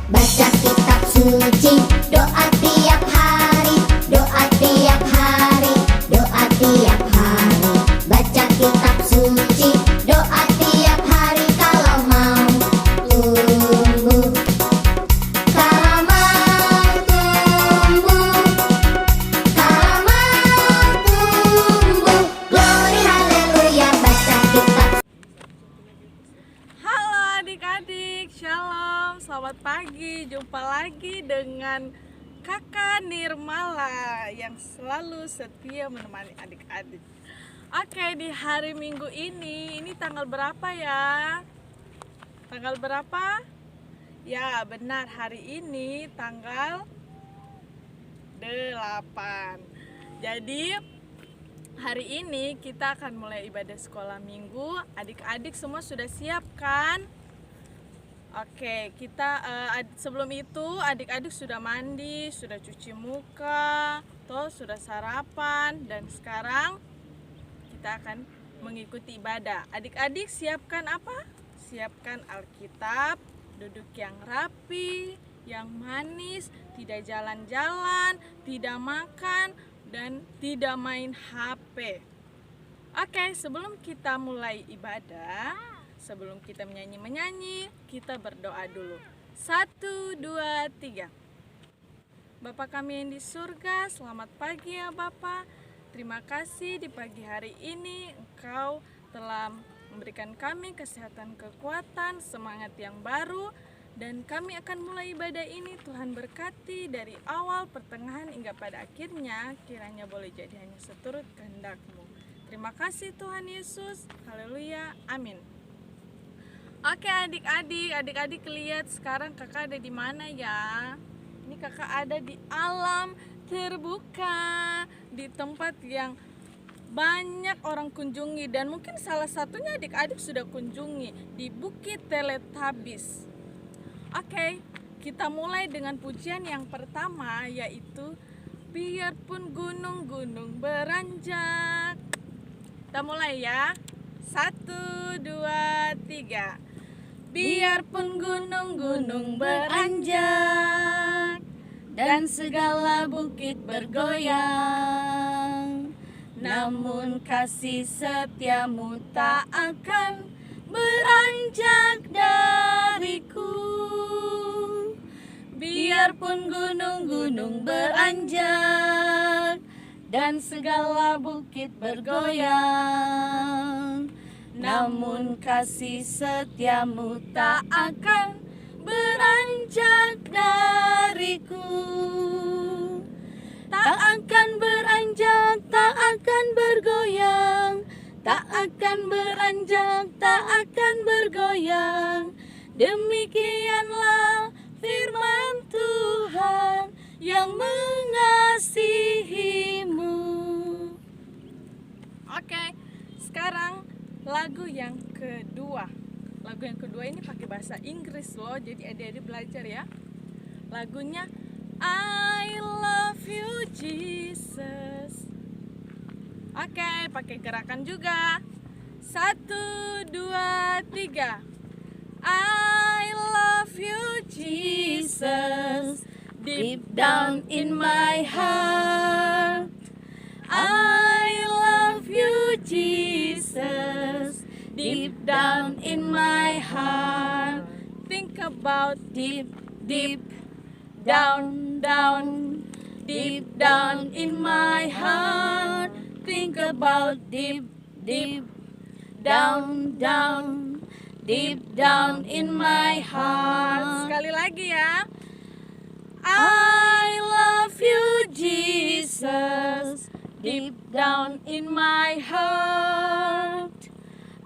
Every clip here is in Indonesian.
Baca kitab suci, doa tiap hari, doa tiap hari, doa tiap hari. Baca kitab suci, doa tiap hari kalau mau tumbuh. Kalau mau tumbuh, kalau mau tumbuh. Glory haleluya, baca kitab. Halo adik-adik, shalom, selamat pagi. Jumpa lagi dengan Kakak Nirmala yang selalu setia menemani adik-adik. Oke, di hari Minggu ini tanggal berapa ya? Tanggal berapa? Ya, benar, hari ini tanggal 8. Jadi hari ini kita akan mulai ibadah sekolah minggu. Adik-adik semua sudah siap kan? Oke, kita sebelum itu adik-adik sudah mandi, sudah cuci muka, toh sudah sarapan, dan sekarang kita akan mengikuti ibadah. Adik-adik siapkan apa? Siapkan Alkitab, duduk yang rapi, yang manis, tidak jalan-jalan, tidak makan, dan tidak main HP. Oke, sebelum kita mulai ibadah, sebelum kita menyanyi-menyanyi, kita berdoa dulu. 1, 2, 3. Bapa kami yang di surga, selamat pagi ya Bapa. Terima kasih di pagi hari ini Engkau telah memberikan kami kesehatan, kekuatan, semangat yang baru. Dan kami akan mulai ibadah ini. Tuhan berkati dari awal, pertengahan, hingga pada akhirnya. Kiranya boleh jadi hanya seturut kehendak-Mu. Terima kasih Tuhan Yesus. Haleluya. Amin. Oke adik-adik lihat sekarang kakak ada di mana ya? Ini kakak ada di alam terbuka, di tempat yang banyak orang kunjungi. Dan mungkin salah satunya adik-adik sudah kunjungi, di Bukit Teletabis. Oke, kita mulai dengan pujian yang pertama, yaitu biarpun gunung-gunung beranjak. Kita mulai ya. 1, 2, 3. Biarpun gunung-gunung beranjak dan segala bukit bergoyang, namun kasih setiamu tak akan beranjak dariku. Biarpun gunung-gunung beranjak dan segala bukit bergoyang, namun kasih setiamu tak akan beranjak dariku. Tak akan beranjak, tak akan bergoyang, tak akan beranjak, tak akan bergoyang. Demikianlah firman Tuhan yang mengasihimu. Oke, sekarang lagu yang kedua. Lagu yang kedua ini pakai bahasa Inggris loh, jadi adik-adik belajar ya. Lagunya I love you Jesus. Oke, pakai gerakan juga. 1, 2, 3. I love you Jesus, deep down in my heart. I love you Jesus, deep down in my heart. Think about deep, deep down, down, deep down in my heart. Think about deep, deep down, down, deep down in my heart. Sekali lagi ya. I love you Jesus, deep down in my heart.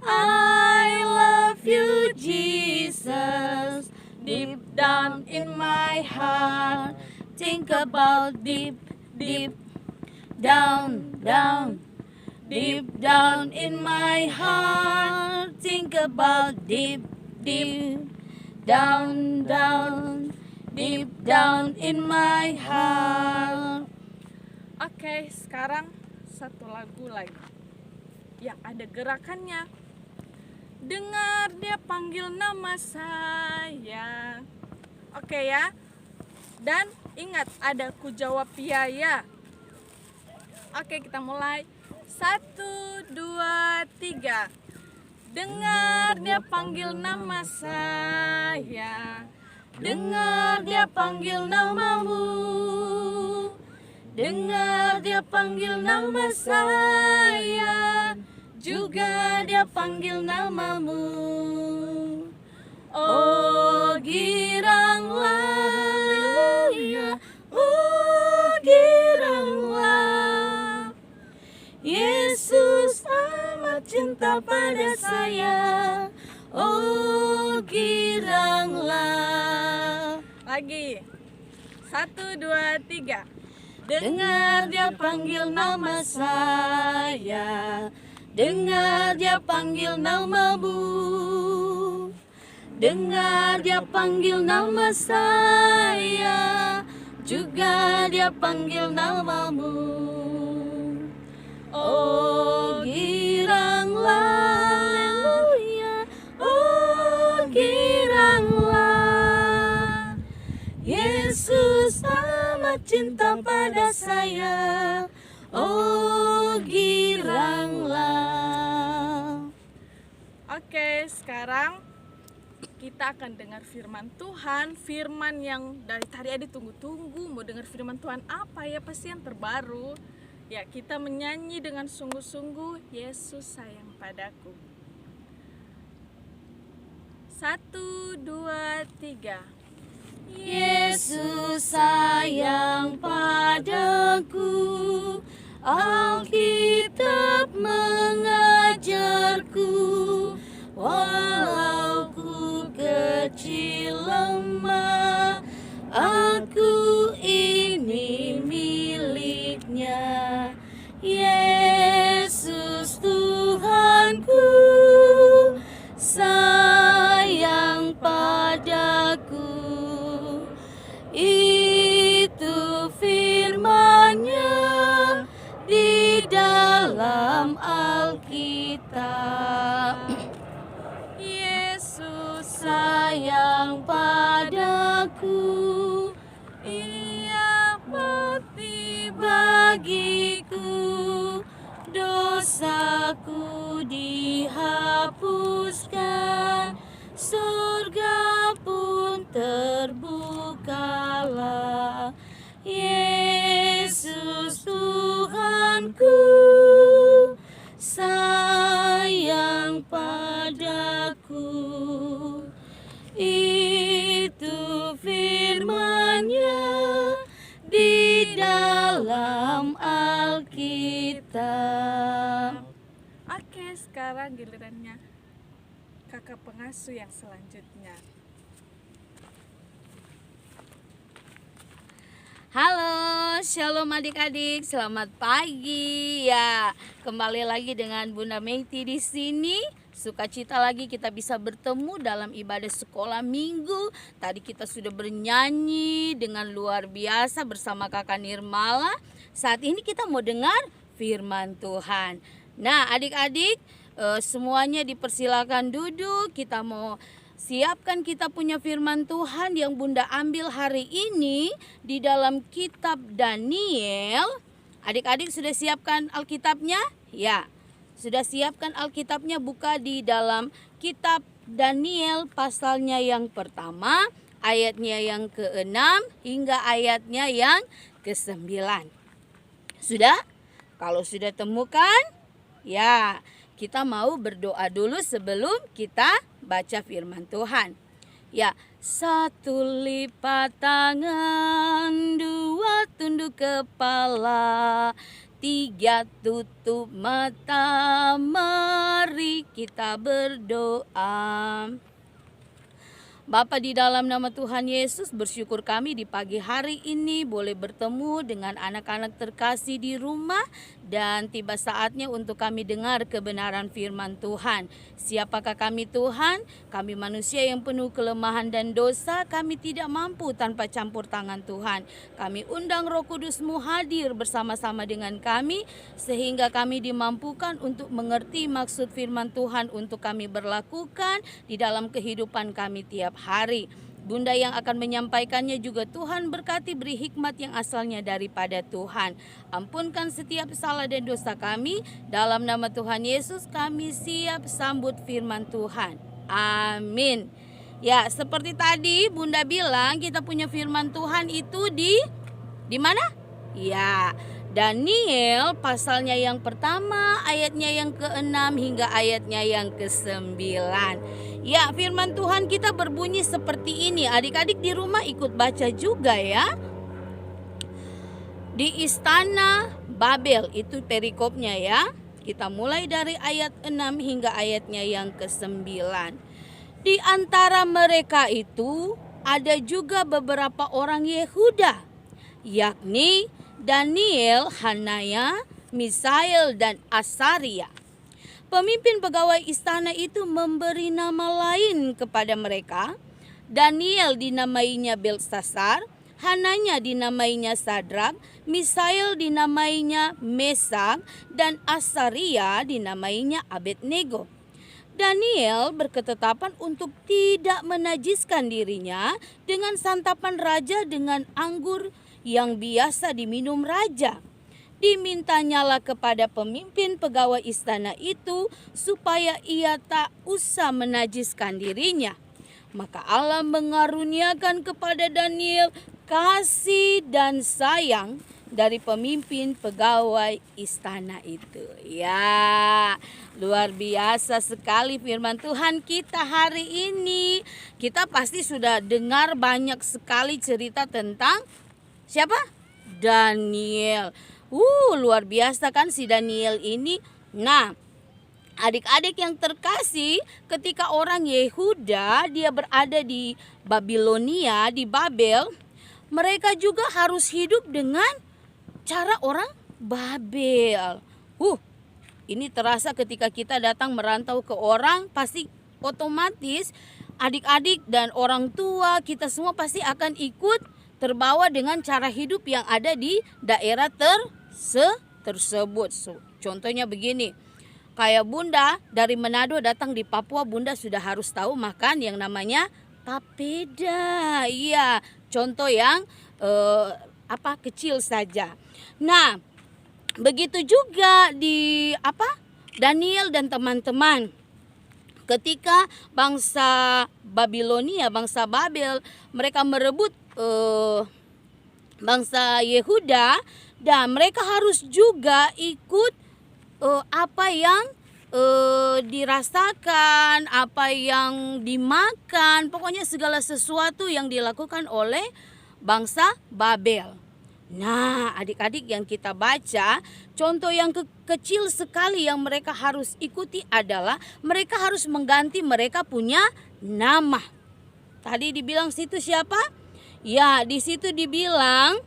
I love you Jesus, deep down in my heart. Think about deep, deep down, down, deep down in my heart. Think about deep, deep down, down, deep down in my heart. Oke, sekarang satu lagu lagi yang ada gerakannya. Dengar dia panggil nama saya. Oke ya. Dan ingat ada ku jawab iya ya. Oke, kita mulai. 1, 2, 3. Dengar dia panggil nama saya. Dengar dia panggil namamu. Dengar dia panggil nama saya. Juga dia panggil namamu. Oh giranglah, ya, oh giranglah. Yesus amat cinta pada saya. Oh giranglah. Lagi. 1, 2, 3. Dengar dia panggil nama saya. Dengar dia panggil namamu. Dengar dia panggil nama saya. Juga dia panggil namamu. Oh giranglah, haleluya. Oh giranglah. Yesus amat cinta pada saya. Oh giranglah. Oke, sekarang kita akan dengar firman Tuhan. Firman yang dari tadi ada tunggu-tunggu. Mau dengar firman Tuhan apa ya? Pasti yang terbaru. Ya, kita menyanyi dengan sungguh-sungguh, Yesus sayang padaku. 1, 2, 3. Yesus sayang padaku, Alkitab mengajarku, walau ku kecil lemah, aku ini miliknya. Yesus Tuhanku sayang padaku. Itu firman-Nya di dalam Alkitab. Yesus sayang padaku, Ia mati bagiku, dosaku dihapuskan, surga pun terbukalah. Yesus Tuhanku sayang padaku. Itu firman-Nya di dalam Alkitab. Oke, sekarang gilirannya kakak pengasuh yang selanjutnya. Halo, shalom adik-adik, selamat pagi. Ya, kembali lagi dengan Bunda Meiti di sini. Sukacita lagi kita bisa bertemu dalam ibadah sekolah minggu. Tadi kita sudah bernyanyi dengan luar biasa bersama Kakak Nirmala. Saat ini kita mau dengar firman Tuhan. Nah, adik-adik, semuanya dipersilakan duduk. Kita mau siapkan kita punya firman Tuhan yang Bunda ambil hari ini di dalam kitab Daniel. Adik-adik sudah siapkan Alkitabnya? Ya, sudah siapkan Alkitabnya. Buka di dalam kitab Daniel pasalnya yang pertama, ayatnya yang ke-6 hingga ayatnya yang ke-9. Sudah? Kalau sudah temukan, ya, kita mau berdoa dulu sebelum kita baca firman Tuhan. Ya, 1 lipat tangan, 2 tunduk kepala, 3 tutup mata, mari kita berdoa. Bapa, di dalam nama Tuhan Yesus, bersyukur kami di pagi hari ini boleh bertemu dengan anak-anak terkasih di rumah. Dan tiba saatnya untuk kami dengar kebenaran firman Tuhan. Siapakah kami Tuhan? Kami manusia yang penuh kelemahan dan dosa. Kami tidak mampu tanpa campur tangan Tuhan. Kami undang Roh Kudus-Mu hadir bersama-sama dengan kami, sehingga kami dimampukan untuk mengerti maksud firman Tuhan untuk kami berlakukan di dalam kehidupan kami tiap hari. Bunda yang akan menyampaikannya juga Tuhan berkati, beri hikmat yang asalnya daripada Tuhan. Ampunkan setiap salah dan dosa kami. Dalam nama Tuhan Yesus kami siap sambut firman Tuhan. Amin. Ya, seperti tadi Bunda bilang, kita punya firman Tuhan itu di mana? Ya, Daniel pasalnya yang pertama, ayatnya yang ke-6 hingga ayatnya yang ke-9. Ya, firman Tuhan kita berbunyi seperti ini. Adik-adik di rumah ikut baca juga ya. Di istana Babel, itu perikopnya ya. Kita mulai dari ayat 6 hingga ayatnya yang ke-9. Di antara mereka itu ada juga beberapa orang Yehuda, yakni Daniel, Hanaya, Misael, dan Asaria. Pemimpin pegawai istana itu memberi nama lain kepada mereka. Daniel dinamainya Belsasar, Hananya dinamainya Sadrak, Misael dinamainya Mesak, dan Asaria dinamainya Abednego. Daniel berketetapan untuk tidak menajiskan dirinya dengan santapan raja dengan anggur yang biasa diminum raja. Dimintanyalah kepada pemimpin pegawai istana itu supaya ia tak usah menajiskan dirinya. Maka Allah mengaruniakan kepada Daniel kasih dan sayang dari pemimpin pegawai istana itu. Ya, luar biasa sekali firman Tuhan kita hari ini. Kita pasti sudah dengar banyak sekali cerita tentang siapa? Daniel. Luar biasa kan si Daniel ini. Nah, adik-adik yang terkasih, ketika orang Yehuda dia berada di Babilonia, di Babel, mereka juga harus hidup dengan cara orang Babel. Ini terasa ketika kita datang merantau ke orang, pasti otomatis adik-adik dan orang tua kita semua pasti akan ikut terbawa dengan cara hidup yang ada di daerah tersebut. Contohnya begini, kayak Bunda dari Manado datang di Papua, Bunda sudah harus tahu makan yang namanya papeda. Iya, contoh yang kecil saja. Nah, begitu juga di Daniel dan teman-teman. Ketika bangsa Babilonia, bangsa Babel, mereka merebut bangsa Yehuda, dan mereka harus juga ikut apa yang dirasakan, apa yang dimakan, pokoknya segala sesuatu yang dilakukan oleh bangsa Babel. Nah, adik-adik yang kita baca, contoh yang kecil sekali yang mereka harus ikuti adalah mereka harus mengganti mereka punya nama. Tadi dibilang situ siapa? Ya, di situ dibilang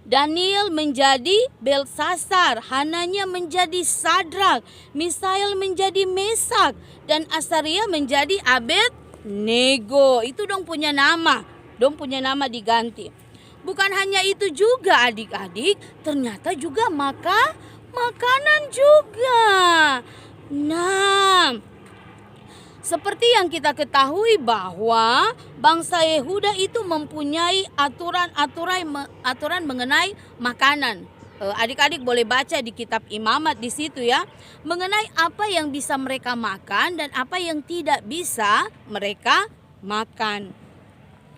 Daniel menjadi Belsasar, Hananya menjadi Sadrak, Misael menjadi Mesak, dan Asaria menjadi Abednego. Itu dong punya nama diganti. Bukan hanya itu juga adik-adik, ternyata juga makanan juga. Nah, seperti yang kita ketahui bahwa bangsa Yehuda itu mempunyai aturan mengenai makanan. Adik-adik boleh baca di kitab Imamat di situ ya, mengenai apa yang bisa mereka makan dan apa yang tidak bisa mereka makan.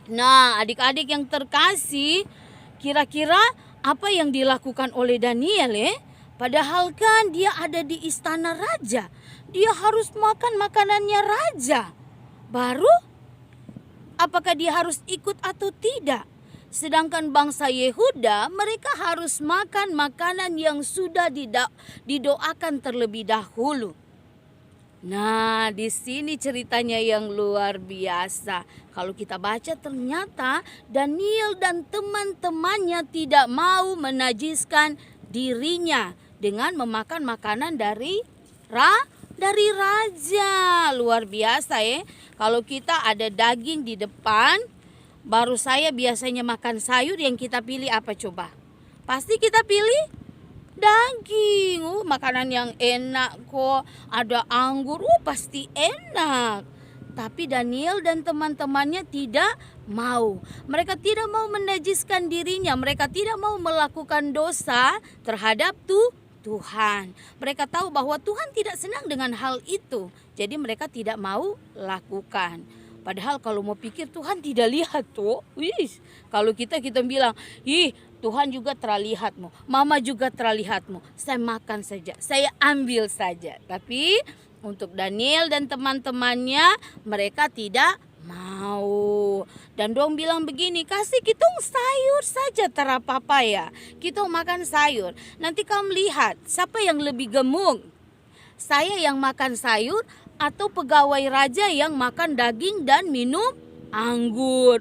Nah, adik-adik yang terkasih, kira-kira apa yang dilakukan oleh Daniel ya? Padahal kan dia ada di istana raja. Dia harus makan makanannya raja. Baru apakah dia harus ikut atau tidak? Sedangkan bangsa Yehuda mereka harus makan makanan yang sudah didoakan terlebih dahulu. Nah, di sini ceritanya yang luar biasa. Kalau kita baca ternyata Daniel dan teman-temannya tidak mau menajiskan dirinya dengan memakan makanan dari raja. Luar biasa ya. Kalau kita ada daging di depan, baru saya biasanya makan sayur, yang kita pilih apa coba? Pasti kita pilih daging. Makanan yang enak kok, ada anggur, pasti enak. Tapi Daniel dan teman-temannya tidak mau. Mereka tidak mau menajiskan dirinya. Mereka tidak mau melakukan dosa terhadap Tuhan. Mereka tahu bahwa Tuhan tidak senang dengan hal itu. Jadi mereka tidak mau lakukan. Padahal kalau mau pikir Tuhan tidak lihat tuh. Kalau kita bilang, Tuhan juga terlihatmu. Mama juga terlihatmu. Saya makan saja. Saya ambil saja. Tapi untuk Daniel dan teman-temannya mereka tidak mau. Dan dong bilang begini, kasih kita sayur saja terapa-apa ya. Kita makan sayur. Nanti kamu lihat siapa yang lebih gemuk. Saya yang makan sayur atau pegawai raja yang makan daging dan minum anggur.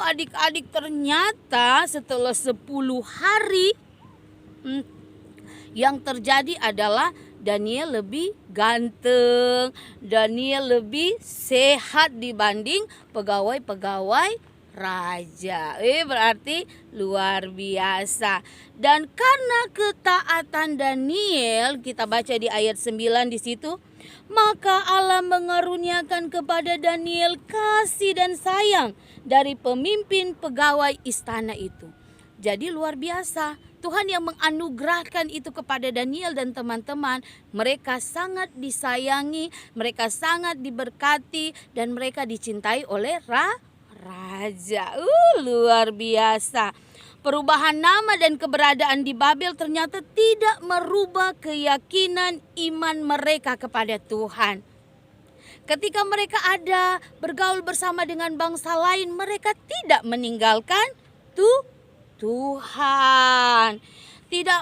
Adik-adik, ternyata setelah 10 hari yang terjadi adalah Daniel lebih ganteng, Daniel lebih sehat dibanding pegawai-pegawai raja. Berarti luar biasa. Dan karena ketaatan Daniel, kita baca di ayat 9 di situ, maka Allah mengaruniakan kepada Daniel kasih dan sayang dari pemimpin pegawai istana itu. Jadi luar biasa. Tuhan yang menganugerahkan itu kepada Daniel dan teman-teman. Mereka sangat disayangi, mereka sangat diberkati, dan mereka dicintai oleh raja. Luar biasa. Perubahan nama dan keberadaan di Babel ternyata tidak merubah keyakinan iman mereka kepada Tuhan. Ketika mereka ada bergaul bersama dengan bangsa lain, mereka tidak meninggalkan Tuhan.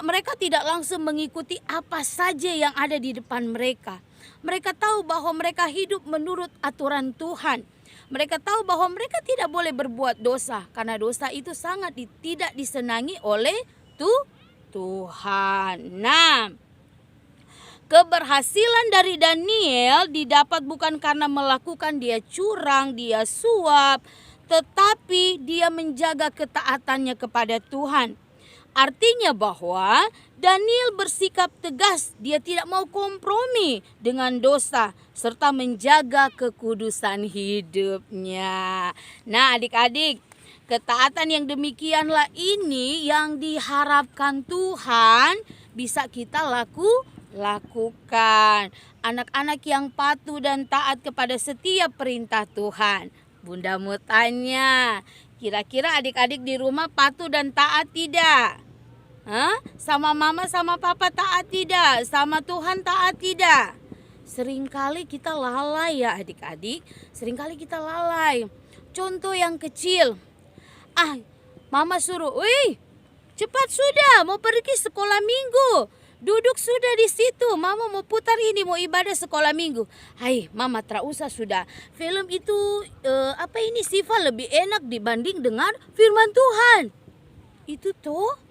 Mereka tidak langsung mengikuti apa saja yang ada di depan mereka. Mereka tahu bahwa mereka hidup menurut aturan Tuhan. Mereka tahu bahwa mereka tidak boleh berbuat dosa karena dosa itu sangat tidak disenangi oleh Tuhan. Nah, keberhasilan dari Daniel didapat bukan karena melakukan dia curang, dia suap, tetapi dia menjaga ketaatannya kepada Tuhan. Artinya bahwa Daniel bersikap tegas, dia tidak mau kompromi dengan dosa serta menjaga kekudusan hidupnya. Nah, adik-adik, ketaatan yang demikianlah ini yang diharapkan Tuhan bisa kita lakukan. Anak-anak yang patuh dan taat kepada setiap perintah Tuhan. Bunda mau tanya, kira-kira adik-adik di rumah patuh dan taat tidak? Sama mama sama papa taat tidak? Sama Tuhan taat tidak? Seringkali kita lalai ya adik-adik. Seringkali kita lalai. Contoh yang kecil. Mama suruh, cepat sudah mau pergi sekolah minggu. Duduk sudah di situ, mama mau putar ini, mau ibadah sekolah minggu. Mama tak usah sudah. Film itu Sifa lebih enak dibanding dengan firman Tuhan. Itu tuh.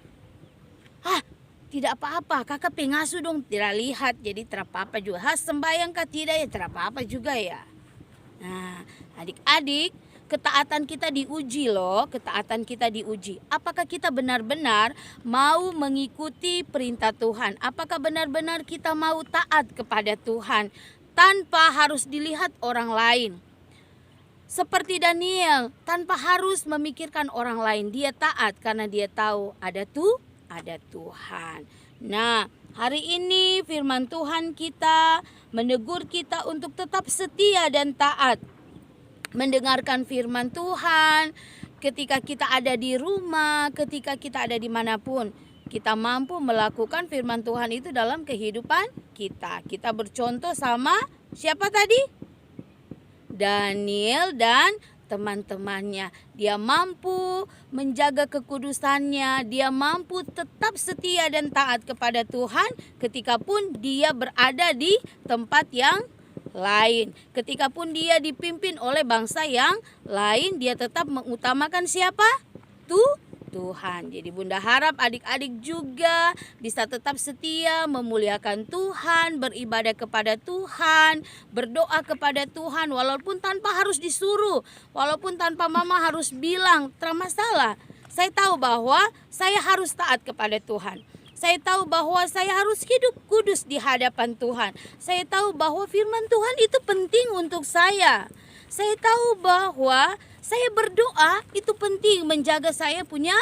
Tidak apa-apa, kakak pengasuh dong, tidak lihat, jadi tidak apa-apa juga. Sembayang kah tidak ya, tidak apa-apa juga ya. Nah, adik-adik, ketaatan kita diuji loh, ketaatan kita diuji. Apakah kita benar-benar mau mengikuti perintah Tuhan? Apakah benar-benar kita mau taat kepada Tuhan tanpa harus dilihat orang lain? Seperti Daniel, tanpa harus memikirkan orang lain, dia taat karena dia tahu ada Tuhan. Nah, hari ini firman Tuhan kita menegur kita untuk tetap setia dan taat. Mendengarkan firman Tuhan ketika kita ada di rumah, ketika kita ada dimanapun. Kita mampu melakukan firman Tuhan itu dalam kehidupan kita. Kita bercontoh sama siapa tadi? Daniel dan teman-temannya. Dia mampu menjaga kekudusannya, dia mampu tetap setia dan taat kepada Tuhan ketika pun dia berada di tempat yang lain. Ketika pun dia dipimpin oleh bangsa yang lain, dia tetap mengutamakan siapa? Tuhan. Jadi Bunda harap adik-adik juga bisa tetap setia, memuliakan Tuhan, beribadah kepada Tuhan, berdoa kepada Tuhan walaupun tanpa harus disuruh, walaupun tanpa mama harus bilang, tak masalah. Saya tahu bahwa saya harus taat kepada Tuhan. Saya tahu bahwa saya harus hidup kudus di hadapan Tuhan. Saya tahu bahwa firman Tuhan itu penting untuk saya. Saya tahu bahwa saya berdoa itu penting menjaga saya punya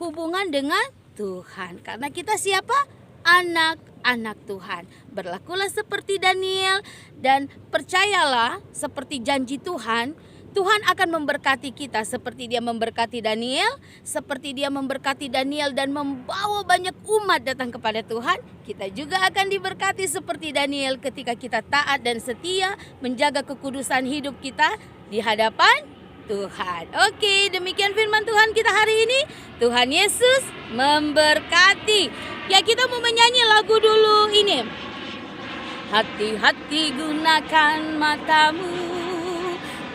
hubungan dengan Tuhan. Karena kita siapa? Anak-anak Tuhan. Berlakulah seperti Daniel dan percayalah seperti janji Tuhan. Tuhan akan memberkati kita seperti Dia memberkati Daniel, seperti Dia memberkati Daniel dan membawa banyak umat datang kepada Tuhan. Kita juga akan diberkati seperti Daniel ketika kita taat dan setia menjaga kekudusan hidup kita di hadapan Tuhan. Oke, demikian firman Tuhan kita hari ini. Tuhan Yesus memberkati. Ya, kita mau menyanyi lagu dulu ini. Hati-hati gunakan matamu.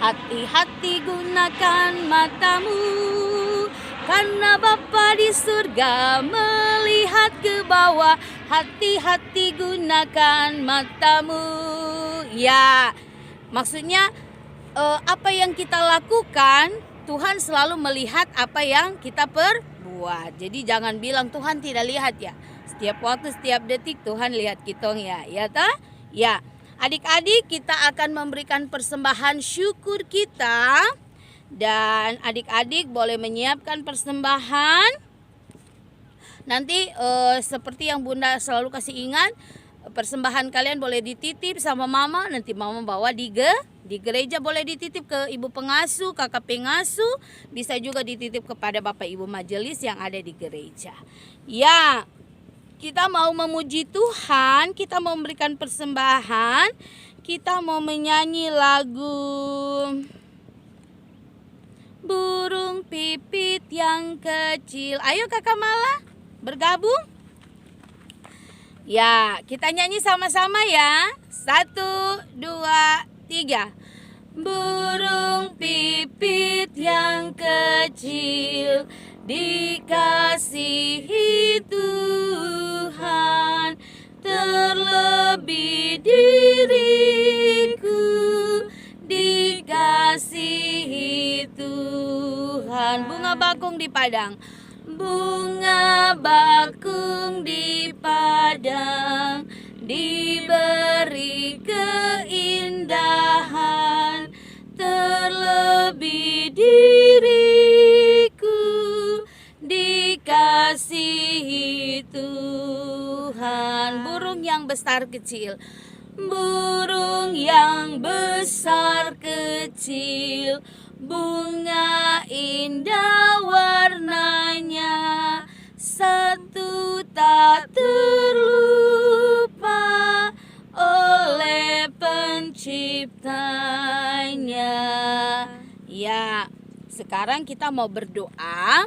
Hati-hati gunakan matamu, karena Bapa di surga melihat ke bawah. Hati-hati gunakan matamu. Ya, maksudnya apa yang kita lakukan, Tuhan selalu melihat apa yang kita perbuat. Jadi jangan bilang Tuhan tidak lihat ya. Setiap waktu, setiap detik Tuhan lihat kita ya. Ya toh? Ya. Adik-adik, kita akan memberikan persembahan syukur kita. Dan adik-adik boleh menyiapkan persembahan. Nanti seperti yang Bunda selalu kasih ingat, persembahan kalian boleh dititip sama Mama. Nanti Mama bawa di gereja, boleh dititip ke Ibu Pengasuh, Kakak Pengasuh. Bisa juga dititip kepada Bapak Ibu Majelis yang ada di gereja. Ya. Kita mau memuji Tuhan, kita mau memberikan persembahan, kita mau menyanyi lagu Burung Pipit yang Kecil. Ayo Kakak Mala, bergabung. Ya, kita nyanyi sama-sama ya. 1, 2, 3. Burung pipit yang kecil dikasihi Tuhan, terlebih diriku dikasihi Tuhan. Bunga bakung di padang, bunga bakung di padang, diberi keindahan, terlebih diriku dikasihi Tuhan. Burung yang besar kecil, burung yang besar kecil, bunga indah warnanya, satu tak terlupa oleh penciptanya. Ya, sekarang kita mau berdoa.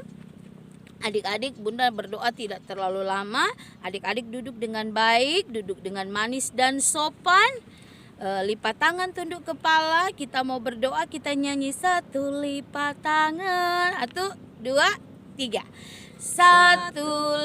Adik-adik, Bunda berdoa tidak terlalu lama. Adik-adik duduk dengan baik, duduk dengan manis dan sopan. Lipat tangan, tunduk kepala. Kita mau berdoa, kita nyanyi 1 lipat tangan. 1, 2, 3. 1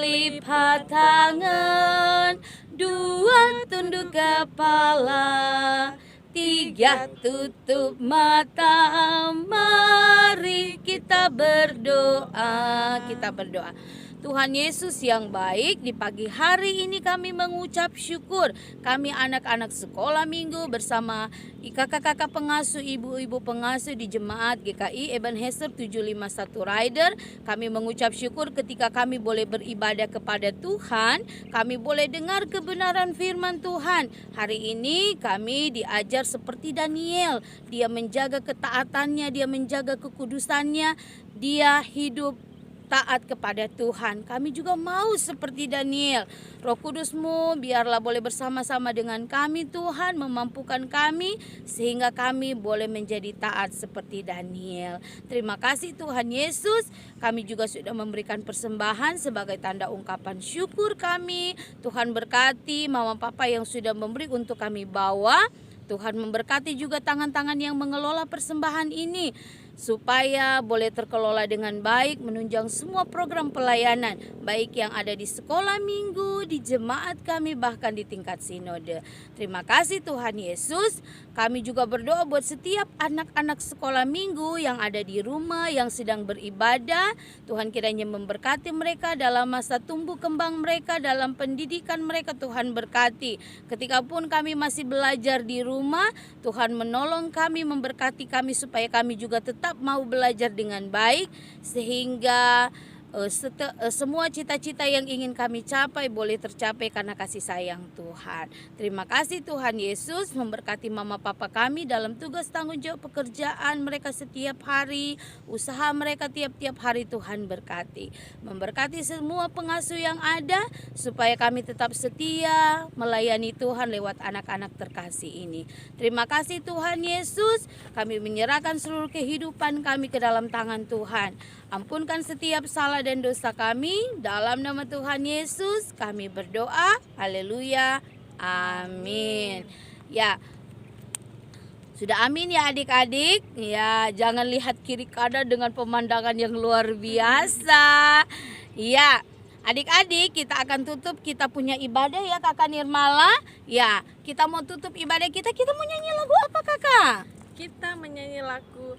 lipat tangan, 2 tunduk kepala, 3 tutup mata. Mari kita berdoa. Kita berdoa. Tuhan Yesus yang baik, di pagi hari ini kami mengucap syukur. Kami anak-anak sekolah minggu bersama kakak-kakak pengasuh, ibu-ibu pengasuh di jemaat GKI Ebenezer 751 Rider. Kami mengucap syukur ketika kami boleh beribadah kepada Tuhan. Kami boleh dengar kebenaran firman Tuhan. Hari ini kami diajar seperti Daniel. Dia menjaga ketaatannya, dia menjaga kekudusannya, dia hidup taat kepada Tuhan. Kami juga mau seperti Daniel. Roh Kudus-Mu biarlah boleh bersama-sama dengan kami Tuhan, memampukan kami sehingga kami boleh menjadi taat seperti Daniel. Terima kasih Tuhan Yesus. Kami juga sudah memberikan persembahan sebagai tanda ungkapan syukur kami. Tuhan berkati Mama Papa yang sudah memberi untuk kami bawa. Tuhan memberkati juga tangan-tangan yang mengelola persembahan ini. supaya boleh terkelola dengan baik, menunjang semua program pelayanan, baik yang ada di sekolah minggu, di jemaat kami, bahkan di tingkat sinode. Terima kasih Tuhan Yesus. Kami juga berdoa buat setiap anak-anak sekolah minggu yang ada di rumah, yang sedang beribadah. Tuhan kiranya memberkati mereka dalam masa tumbuh kembang mereka, dalam pendidikan mereka. Tuhan berkati. Ketika pun kami masih belajar di rumah, Tuhan menolong kami, memberkati kami supaya kami juga tetap mau belajar dengan baik, sehingga semua cita-cita yang ingin kami capai boleh tercapai karena kasih sayang Tuhan. Terima kasih Tuhan Yesus, memberkati mama papa kami dalam tugas tanggung jawab pekerjaan mereka setiap hari, usaha mereka tiap-tiap hari. Tuhan berkati, memberkati semua pengasuh yang ada supaya kami tetap setia melayani Tuhan lewat anak-anak terkasih ini. Terima kasih Tuhan Yesus, kami menyerahkan seluruh kehidupan kami ke dalam tangan Tuhan. Ampunkan setiap salah dan dosa kami. Dalam nama Tuhan Yesus kami berdoa. Haleluya. Amin. Ya, sudah amin ya adik-adik. Ya, jangan lihat kiri kanan dengan pemandangan yang luar biasa. Ya, adik-adik, kita akan tutup, kita punya ibadah ya Kakak Nirmala. Ya, kita mau tutup ibadah kita mau nyanyi lagu apa Kakak? Kita menyanyi lagu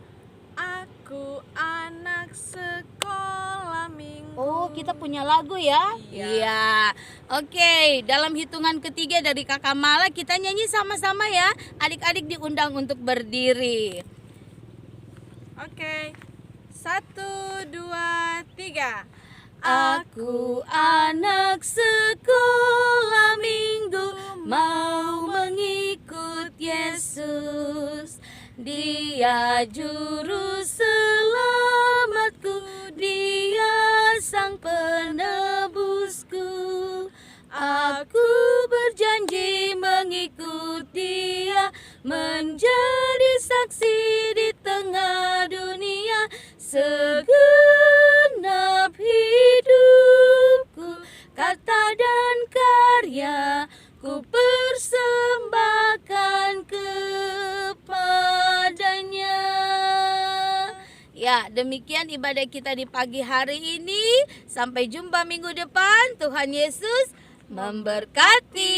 Aku Anak Sekolah Minggu. Oh, kita punya lagu ya? Iya. Oke, dalam hitungan ketiga dari Kakak Mala kita nyanyi sama-sama ya. Adik-adik diundang untuk berdiri. Oke. 1, 2, 3. Aku anak sekolah minggu, mau mengikut Yesus. Dia juru selamatku, Dia sang penebusku. Aku berjanji mengikut Dia, menjadi saksi di tengah dunia. Segenap hidupku, kata dan karya, ku persembahkan kepadanya. Ya, demikian ibadah kita di pagi hari ini. Sampai jumpa minggu depan. Tuhan Yesus memberkati.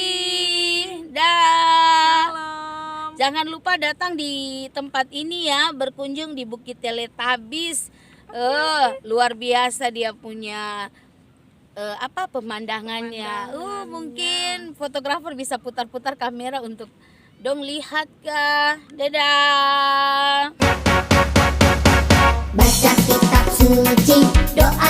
Dah. Salam. Jangan lupa datang di tempat ini ya, berkunjung di Bukit Teletabis. Luar biasa dia punya pemandangannya. Mungkin fotografer bisa putar-putar kamera untuk dong lihat kah. Dadah. Baca kitab suci, doa